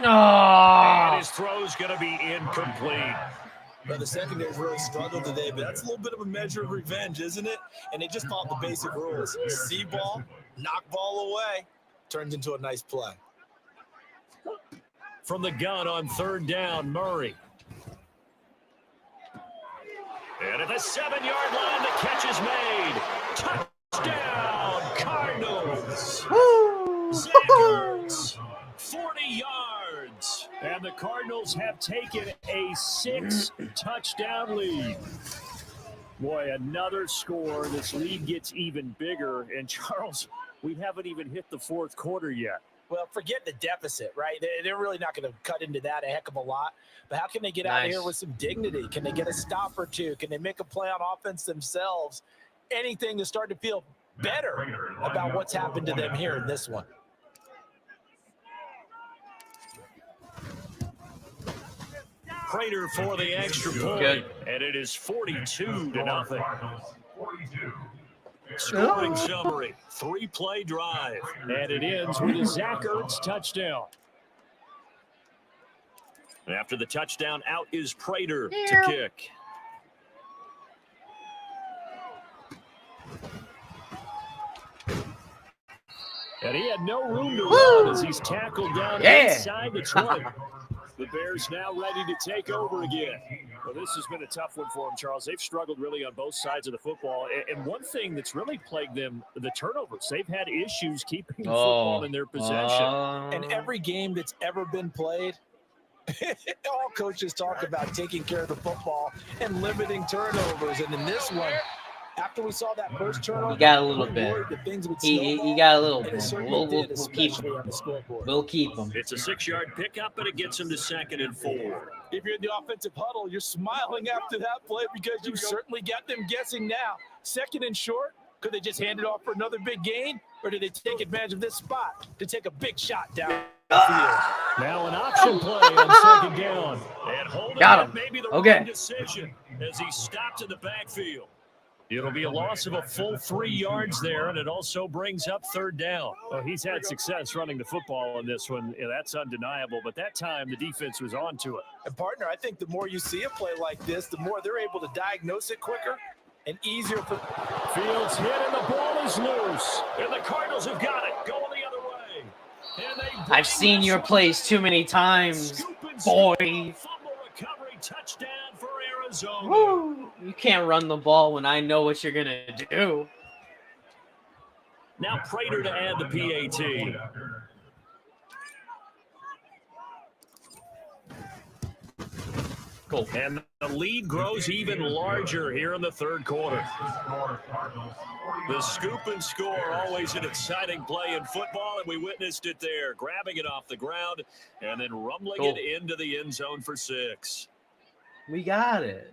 Oh. And his throw's going to be incomplete. But the secondary's really struggled today, but that's a little bit of a measure of revenge, isn't it? And they just followed the basic rules. See ball, knock ball away, turns into a nice play. From the gun on third down, Murray. And at the 7-yard line, the catch is made. Touchdown, Cardinals. Zach Ertz, 40 yards. And the Cardinals have taken a 6-touchdown lead. Boy, another score. This lead gets even bigger. And, Charles, we haven't even hit the fourth quarter yet. Well, forget the deficit, right? They're really not going to cut into that a heck of a lot. But how can they get out of here with some dignity? Can they get a stop or two? Can they make a play on offense themselves? Anything to start to feel better about what's happened to them here in this one. Prater for the extra point. Good. And it is 42-0. Scoring summary, 3-play drive. And it ends with a Zach Ertz touchdown. And after the touchdown, out is Prater to kick. And he had no room to run as he's tackled down inside the 20. The Bears now ready to take over again. Well, this has been a tough one for them, Charles. They've struggled really on both sides of the football. And one thing that's really plagued them, the turnovers. They've had issues keeping the football in their possession. And every game that's ever been played, all coaches talk about taking care of the football and limiting turnovers. And in this one, after we saw that first turnover, he got a little bit. He got a little bit. We'll keep him. We'll keep him. It's a 6-yard pickup, and it gets him to 2nd and 4. If you're in the offensive huddle, you're smiling after that play because you've certainly got them guessing now. 2nd and short, could they just hand it off for another big gain, or did they take advantage of this spot to take a big shot down the field? Now an option play on 2nd down. And holding Got him. Maybe the wrong decision as he stopped in the backfield. It'll be a loss of a full 3 yards there, and it also brings up 3rd down. Well, he's had success running the football in this one. Yeah, that's undeniable, but that time the defense was on to it. And, partner, I think the more you see a play like this, the more they're able to diagnose it quicker and easier for Fields hit, and the ball is loose. And the Cardinals have got it, going the other way. And I've seen your plays too many times, boy. Fumble recovery touchdown for Arizona. Woo. You can't run the ball when I know what you're going to do. Now Prater to add the PAT. Cool. And the lead grows even larger here in the 3rd quarter. The scoop and score, always an exciting play in football, and we witnessed it there, grabbing it off the ground and then rumbling it into the end zone for 6. We got it.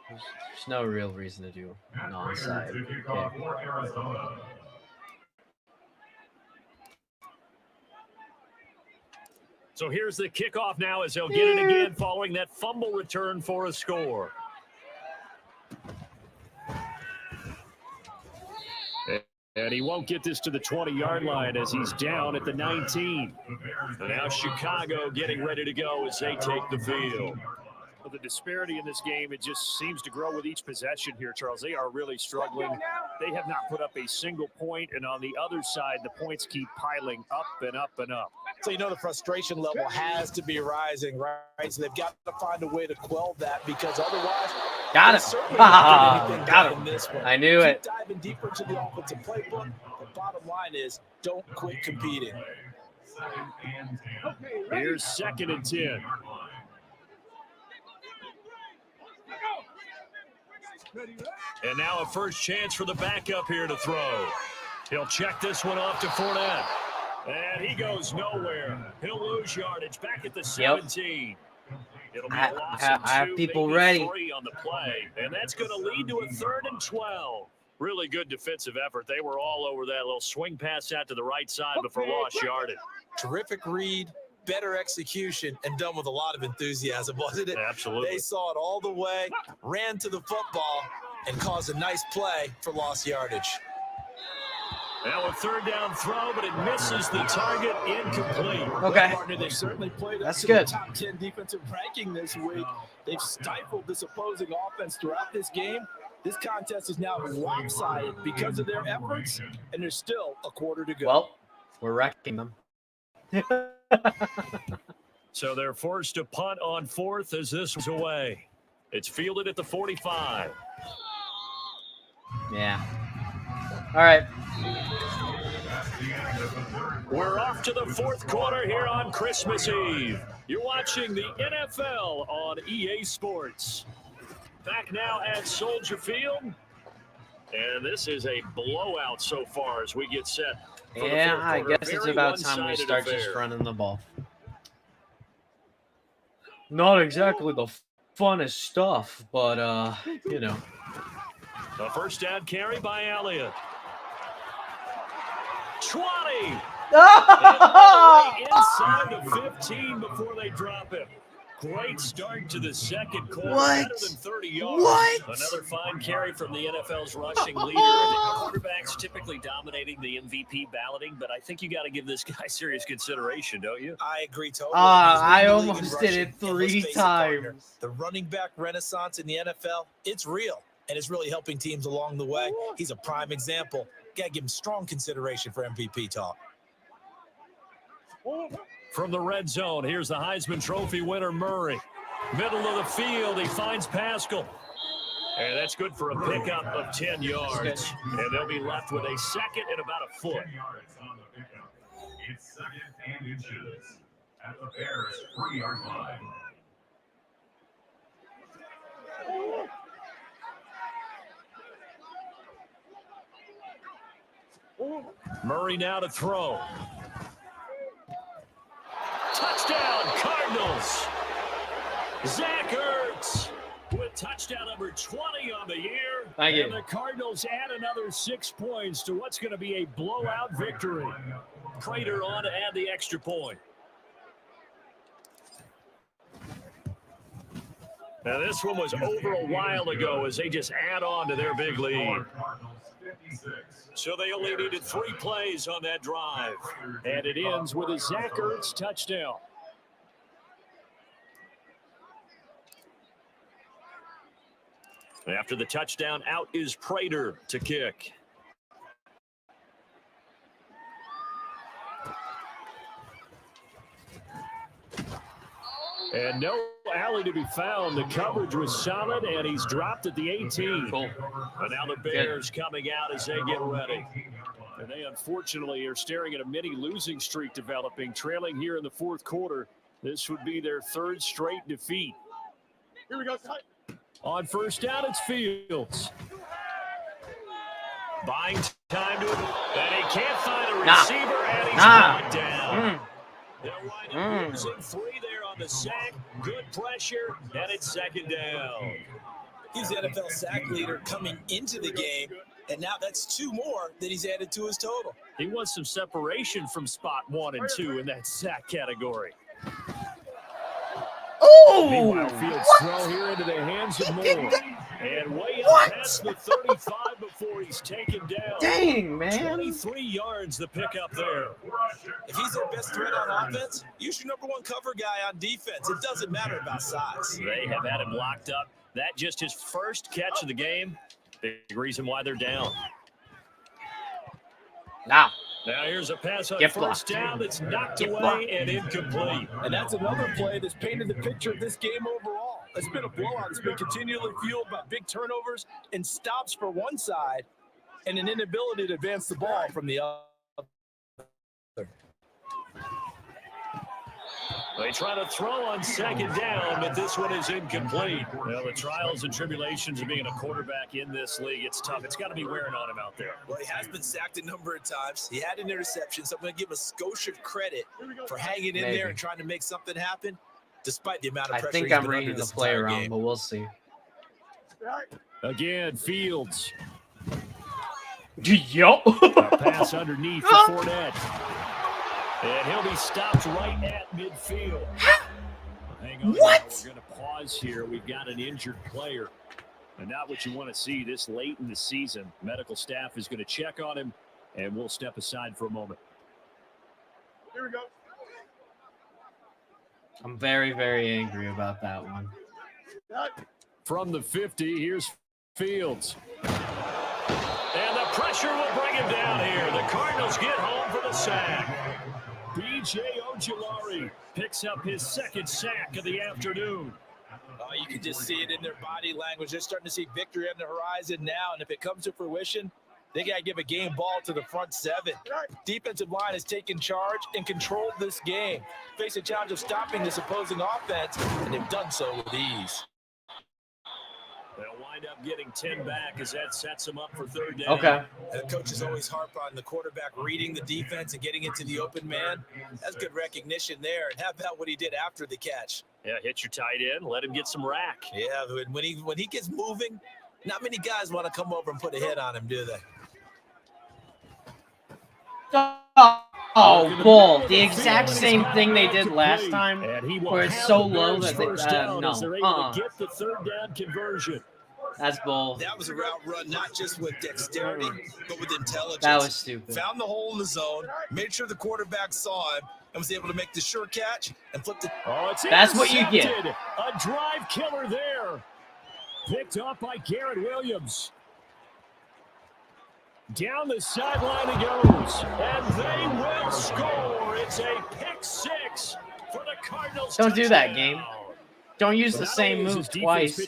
There's no real reason to do an onside kick. So here's the kickoff now as they'll get it again following that fumble return for a score. And he won't get this to the 20-yard line as he's down at the 19. And now Chicago getting ready to go as they take the field. But the disparity in this game, it just seems to grow with each possession here, Charles. They are really struggling. They have not put up a single point, and on the other side, the points keep piling up and up and up. So the frustration level has to be rising, right? So they've got to find a way to quell that, because otherwise, got him. Got him. This one. I knew it. Keep diving deeper into the offensive playbook. The bottom line is, don't quit competing. Here's 2nd and 10. And now a first chance for the backup here to throw. He'll check this one off to Fournette. And he goes nowhere. He'll lose yardage back at the 17. It'll be a loss of 2, I have people maybe ready. 3 on the play. And that's going to lead to a 3rd and 12. Really good defensive effort. They were all over that little swing pass out to the right side before lost yardage. Terrific read, better execution, and done with a lot of enthusiasm, wasn't it? Absolutely. They saw it all the way, ran to the football, and caused a nice play for lost yardage. Now a 3rd down throw, but it misses the target, incomplete. Okay. Partner, they certainly played That's up to good. the top 10 defensive ranking this week. They've stifled this opposing offense throughout this game. This contest is now lopsided because of their efforts, and there's still a quarter to go. Well, we're wrecking them. So they're forced to punt on 4th as this was away. It's fielded at the 45. Yeah. All right. We're off to the 4th quarter here on Christmas Eve. You're watching the NFL on EA Sports. Back now at Soldier Field. And this is a blowout so far as we get set. Yeah, I guess it's Very about time we one-sided start affair. just running the ball. Not exactly the funnest stuff, but you know. A first down carry by Elliott. 20. Inside the 15 before they drop him. Great start to the second quarter. What? Better than 30 yards. What? Another fine carry from the NFL's rushing leader. The quarterbacks typically dominating the MVP balloting, but I think you got to give this guy serious consideration, don't you? I agree totally. I He's leading the league in almost did rushing, it and let's 3 face it, partner, times. The running back renaissance in the NFL, it's real, and it's really helping teams along the way. He's a prime example. Got to give him strong consideration for MVP talk. From the red zone, here's the Heisman Trophy winner, Murray. Middle of the field, he finds Pascal. And that's good for a pickup of 10 yards. And they'll be left with a 2nd and about a foot. 10 yards on the pickup. It's 2nd and inches at the Bears' 3-yard line. Murray now to throw. Touchdown, Cardinals. Zach Ertz with touchdown number 20 on the year. Thank you. And the Cardinals add another 6 points to what's going to be a blowout victory. Prater on to add the extra point. Now this one was over a while ago as they just add on to their big lead. So they only needed 3 plays on that drive. And it ends with a Zach Ertz touchdown. After the touchdown, out is Prater to kick. And no alley to be found. The coverage was solid, and he's dropped at the 18. Cool. And now the Bears coming out as they get ready. And they unfortunately are staring at a mini losing streak developing, trailing here in the 4th quarter. This would be their 3rd straight defeat. Here we go. On first down, it's Fields. Buying time to it, and he can't find a receiver, and he's knocked down. They'll wind up losing 3 there on the sack. Good pressure, and it's 2nd down. He's the NFL sack leader coming into the game, and now that's 2 more that he's added to his total. He wants some separation from spot 1 and 2 in that sack category. Meanwhile, Oh! Fields' throw here into the hands of Moore. And way What? up past the 35 before he's taken down. Dang, man. 23 yards the pickup there. If he's their best threat on offense, use your number one cover guy on defense. It doesn't matter about size. They have had him locked up. That just his first catch of the game. Big reason why they're down. Now. Now here's a pass on Get first blocked. down that's knocked Get away blocked. and incomplete. And that's another play that's painted the picture of this game overall. It's been a blowout. It's been continually fueled by big turnovers and stops for one side and an inability to advance the ball from the other. They try to throw on second down, but this one is incomplete. Well, the trials and tribulations of being a quarterback in this league, it's tough. It's got to be wearing on him out there. Well, he has been sacked a number of times. He had an interception, so I'm going to give a skosh of credit for hanging in there and trying to make something happen, despite the amount of I pressure think he's I'm been reading under the this play entire wrong, game. but we'll see. Again, Fields. Yup. A pass underneath for Fournette. And he'll be stopped right at midfield. Hang on. What? We're going to pause here. We've got an injured player. And not what you want to see this late in the season. Medical staff is going to check on him, and we'll step aside for a moment. Here we go. I'm very, very angry about that one. From the 50, here's Fields. And the pressure will bring him down here. The Cardinals get home for the sack. B.J. Ojulari picks up his second sack of the afternoon. Oh, you can just see it in their body language. They're starting to see victory on the horizon now, and if it comes to fruition, they got to give a game ball to the front seven. Defensive line has taken charge and controlled this game. Face a challenge of stopping this opposing offense, and they've done so with ease. They'll wind up getting 10 back as that sets them up for third down. Okay. And the coaches always harp on the quarterback reading the defense and getting into the open man. That's good recognition there. And how about what he did after the catch? Yeah, hit your tight end, let him get some rack. Yeah, when he gets moving, not many guys want to come over and put a hit on him, do they? Oh, bull. The exact same thing they did last time, where it's so low that they, no. Get the third down conversion. That's bull. That was a route run, not just with dexterity, but with intelligence. That was stupid. Found the hole in the zone, made sure the quarterback saw him, and was able to make the sure catch and flip the. Oh, it's That's what you get. A drive killer there. Picked up by Garrett Williams. Down the sideline he goes, and they will score. It's a pick six for the Cardinals. Don't do that, touchdown. game. Don't use the same move twice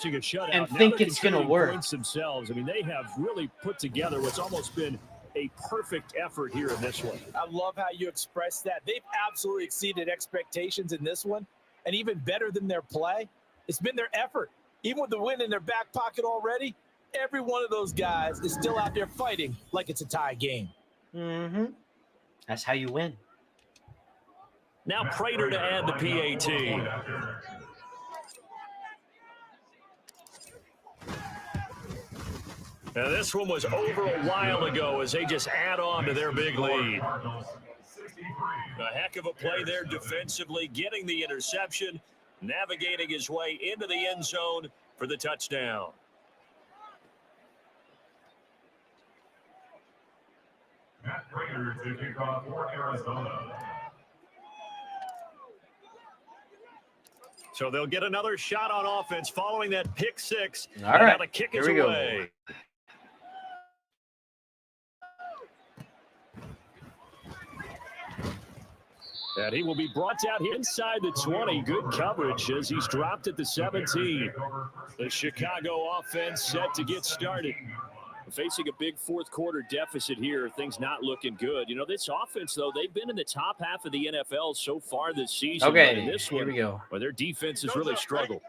and think it's going to work. Themselves. I mean, they have really put together what's almost been a perfect effort here in this one. I love how you express that. They've absolutely exceeded expectations in this one, and even better than their play, it's been their effort. Even with the win in their back pocket already, every one of those guys is still out there fighting like it's a tie game. Mm-hmm. That's how you win. Now Prater to add the PAT. Now this one was over a while ago as they just add on to their big lead. A heck of a play there defensively, getting the interception, navigating his way into the end zone for the touchdown. Matt Prater to kick off for Arizona. So they'll get another shot on offense following that pick six. All right, now the kick is here we go. away. And he will be brought down inside the 20. Good coverage as he's dropped at the 17. The Chicago offense set to get started. Facing a big fourth quarter deficit here. Things not looking good. You know, this offense, though, they've been in the top half of the NFL so far this season. Okay, but in this here one, we go. where their defense has really struggled.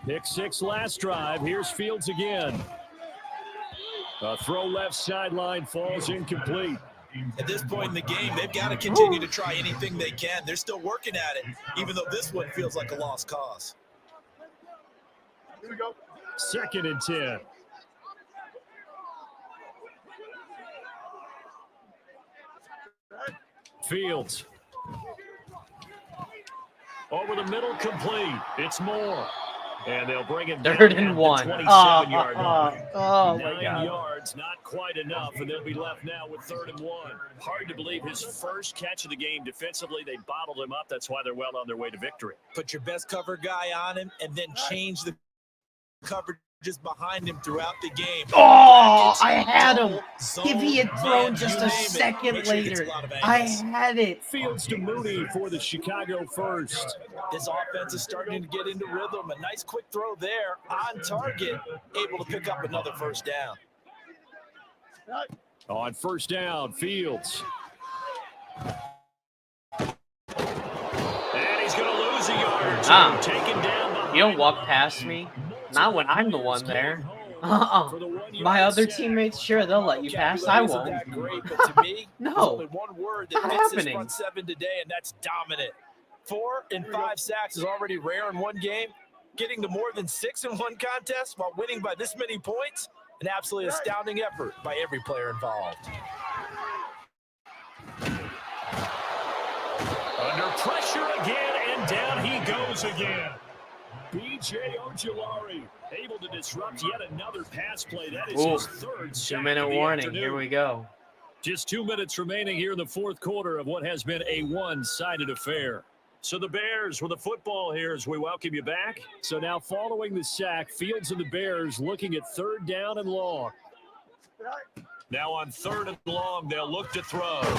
Pick six last drive. Here's Fields again. A throw left sideline falls incomplete. At this point in the game, they've got to continue to try anything they can. They're still working at it, even though this one feels like a lost cause. Here we go. 2nd and 10. Fields. Over the middle, complete. It's Moore. And they'll bring it down 3rd at and the 1. 27-yard line. Oh, my 9 God. yards, not quite enough, and they'll be left now with 3rd and 1. Hard to believe his first catch of the game defensively. They bottled him up. That's why they're well on their way to victory. Put your best cover guy on him and then change the coverage just behind him throughout the game. Oh, I had him. If he had thrown just a second later, I had it. Fields to Mooney for the Chicago first. This offense is starting to get into rhythm. A nice quick throw there on target, able to pick up another first down. On first down, Fields. And he's going to lose a yard or two. Taken down behind. You don't walk past me. Not when I'm the one there. My other teammates, sure, they'll let you pass. I won't. Great, but to me, No. there's only one word that Not fits this happening. front seven today, and that's dominant. 4 and 5 sacks is already rare in one game. Getting to more than 6 in one contest while winning by this many points, an absolutely astounding effort by every player involved. Under pressure again, and down he goes again. B.J. Ojulari able to disrupt yet another pass play. That is his third sack 2-minute warning. Here we go. Just 2 minutes remaining here in the fourth quarter of what has been a one-sided affair. So the Bears with the football here as we welcome you back. So now following the sack, Fields and the Bears looking at 3rd down and long. Now on 3rd and long, they'll look to throw. And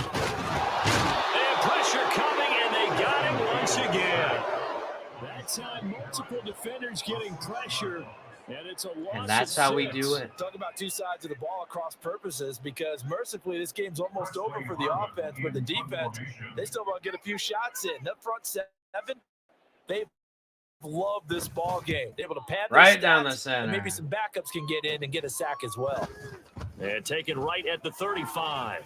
pressure coming, and they got him once again. That time, multiple defenders getting pressure, and it's a loss. And that's how we do it. Talk about two sides of the ball across purposes, because mercifully this game's almost over for the offense, but the defense, they still want to get a few shots in. That front seven, they love this ball game. They're able to pad Right down the center. and maybe some backups can get in and get a sack as well. And taken right at the 35.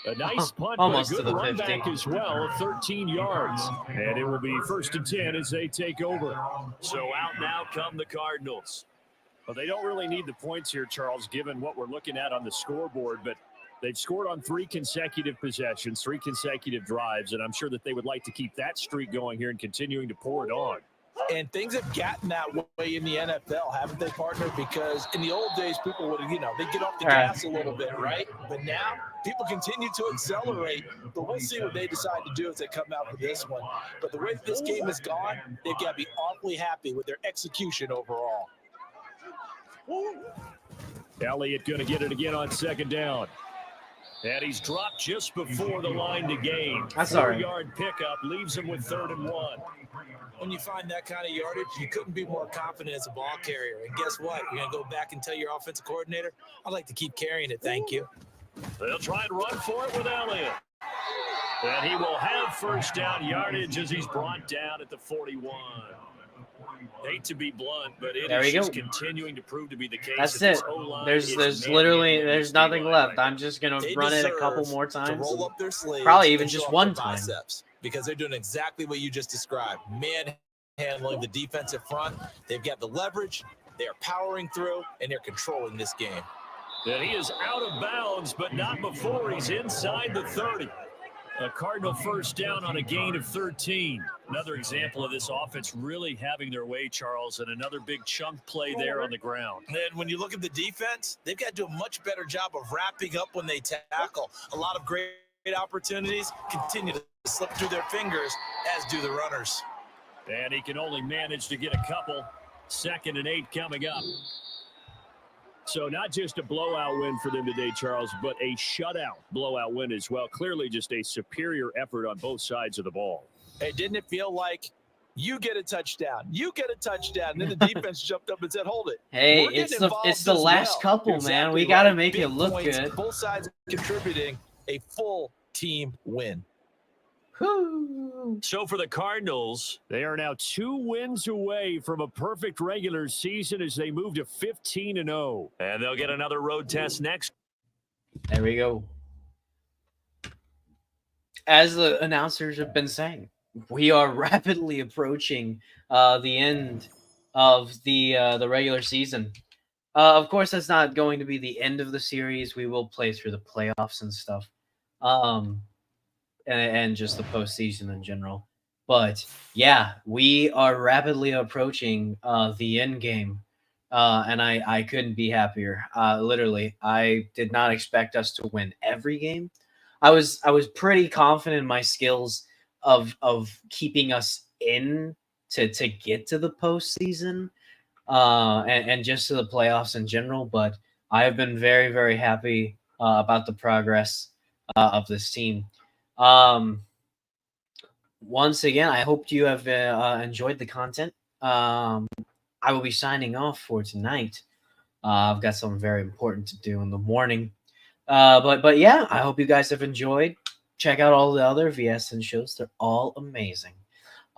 A nice punt, Almost but a to good the run 50. back as well, 13 yards. And it will be 1st and 10 as they take over. So out now come the Cardinals. Well, they don't really need the points here, Charles, given what we're looking at on the scoreboard, but they've scored on 3 consecutive possessions, 3 consecutive drives, and I'm sure that they would like to keep that streak going here and continuing to pour it on. And things have gotten that way in the NFL, haven't they, partner? Because in the old days, people would, they get off the gas a little bit, right? But now people continue to accelerate. But we'll see what they decide to do as they come out for this one. But the way that this game has gone, they've got to be awfully happy with their execution overall. Elliott going to get it again on 2nd down. And he's dropped just before the line to gain. That's all right. 4-yard pickup leaves him with 3rd and 1. When you find that kind of yardage, you couldn't be more confident as a ball carrier. And guess what? You're going to go back and tell your offensive coordinator, I'd like to keep carrying it, thank you. They'll try and run for it with Elliott. And he will have first down yardage as he's brought down at the 41. Hate to be blunt, but it is just continuing to prove to be the case. That's it. There's literally nothing left. I'm just gonna run it a couple more times. Roll up their sleeves, probably even just one time. Biceps, because they're doing exactly what you just described. Manhandling the defensive front. They've got the leverage. They are powering through, and they're controlling this game. And he is out of bounds, but not before he's inside the 30. A Cardinal first down on a gain of 13. Another example of this offense really having their way, Charles, and another big chunk play there on the ground. And when you look at the defense, they've got to do a much better job of wrapping up when they tackle. A lot of great opportunities continue to slip through their fingers, as do the runners. And he can only manage to get a couple. 2nd and 8 coming up. So not just a blowout win for them today, Charles, but a shutout blowout win as well. Clearly just a superior effort on both sides of the ball. Hey, didn't it feel like you get a touchdown, and then the defense jumped up and said, hold it. Hey, it's the last couple, exactly, man. We got to make Big it look points, good. Both sides contributing a full team win. So for the Cardinals, they are now 2 wins away from a perfect regular season as they move to 15-0. And they'll get another road test next. There we go. As the announcers have been saying, we are rapidly approaching the end of the regular season. Of course, that's not going to be the end of the series. We will play through the playoffs and stuff. and just the postseason in general. But yeah, we are rapidly approaching the end game, and I couldn't be happier. Literally, I did not expect us to win every game. I was pretty confident in my skills of keeping us in to get to the postseason, and just to the playoffs in general. But I have been very, very happy about the progress of this team. Um, Once again, I hope you have enjoyed the content. I will be signing off for tonight. I've got something very important to do in the morning. But yeah, I hope you guys have enjoyed. Check out all the other VSN shows; they're all amazing.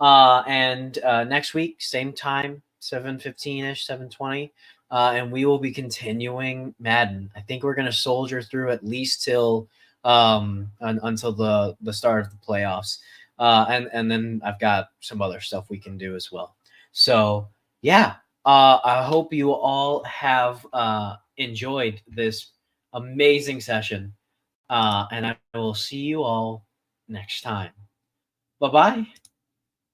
And next week, same time, 7:15 ish, 7:20, and we will be continuing Madden. I think we're gonna soldier through at least till until the start of the playoffs, and then I've got some other stuff we can do as well. So yeah, I hope you all have enjoyed this amazing session, and I will see you all next time. Bye bye.